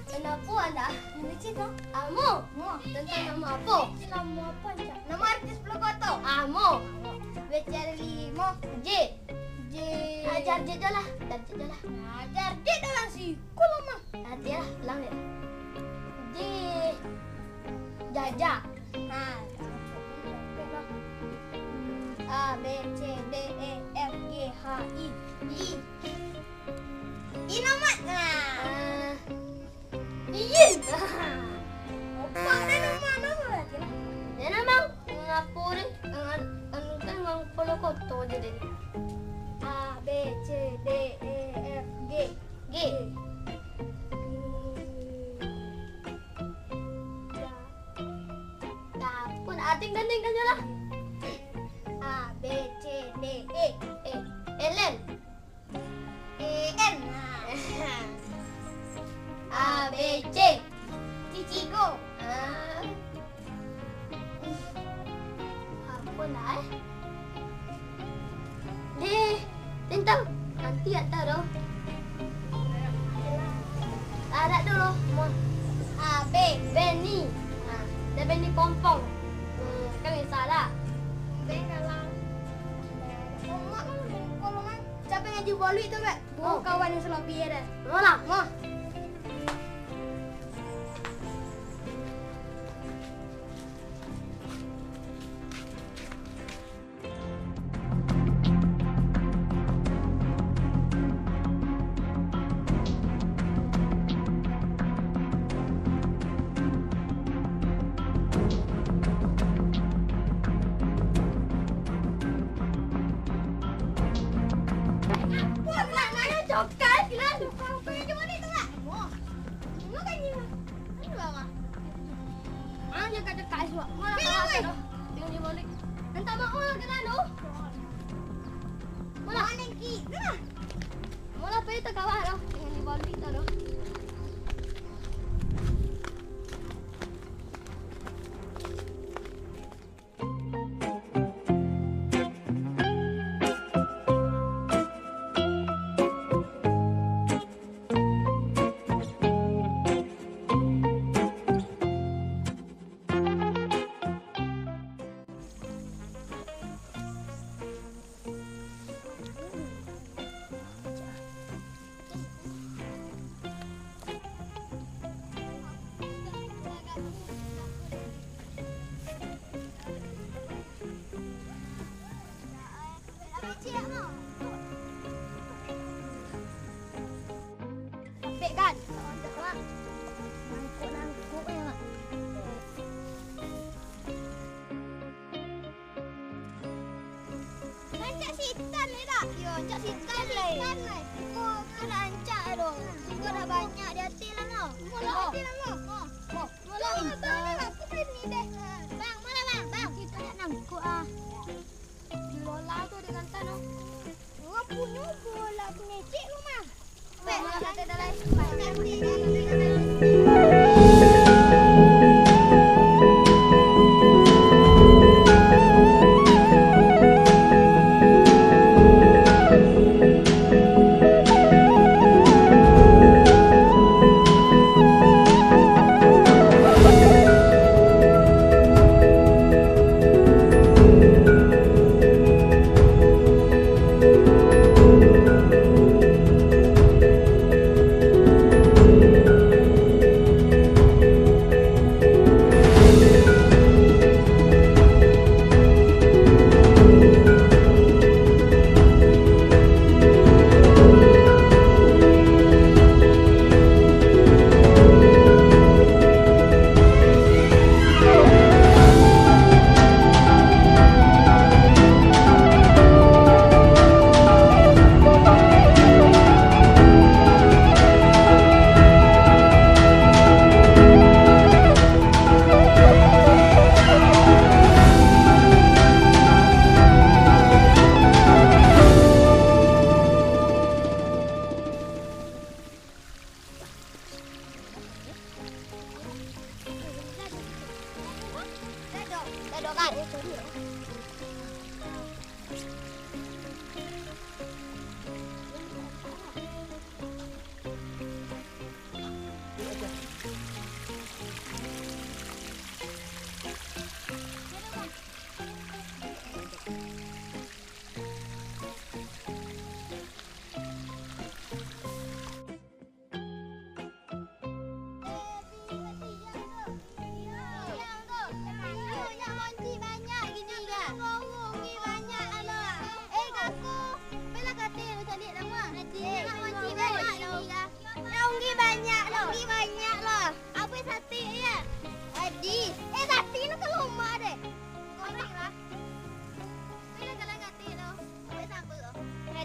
Kenapa anda? Cerita. Amo. Tentang nama apa? Nama apa aja? Nama artis Pelokoto. Amo. Bicara 5. J. Ajar J dah lah. Ajar J dah lah si. Kau lama. Nanti lah, pelang ya. J. Jaja. A, B, C, D, E, F, G, H, I. Inamat. Iyin. Apa nama berarti? Dia nama ngapur anu kan mang Pelokoto je dia. A, B, C, D, E, F, G. Dah pun ating ganding kan lah. A, B, C, D, E, L, N. A, B, C. Cicigo. Apa lah Tentang nanti ada dah. Ada dulu. A, B, Benny. Dia Benny Pompong. Kan yang salah. Ben kalau kalau siapa ngaji bolu itu, Mbak? Kawan yang selalu biar dah. Mau. Coklat kan? Kau punya cuma itu tak? Mau kan ni? Ini bawa. Dia kata kasih buat. Mana kau tu? Tengok ni balik. Entah mau lah kena tu. Mana lagi? Mana? Mana pergi tak kawan tu? Tengok ni balik tu. Kan? Nangkuk ya, Mak. Rancak sitan ni tak? Ya, rancak sitan lah. Kau kena rancak dong. Kau dah banyak di hati lah, no. Mula hati lah, no. Mula abang aku beli ni deh. Bang, mana bang? Kita nak nangkuk ah. Di bola tu dengan tanah. Gua punya bola punya cik rumah. Mula kata dah lain.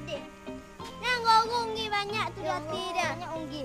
adik. Yang gorong unggi banyak tu di hati dia. Banyak unggi.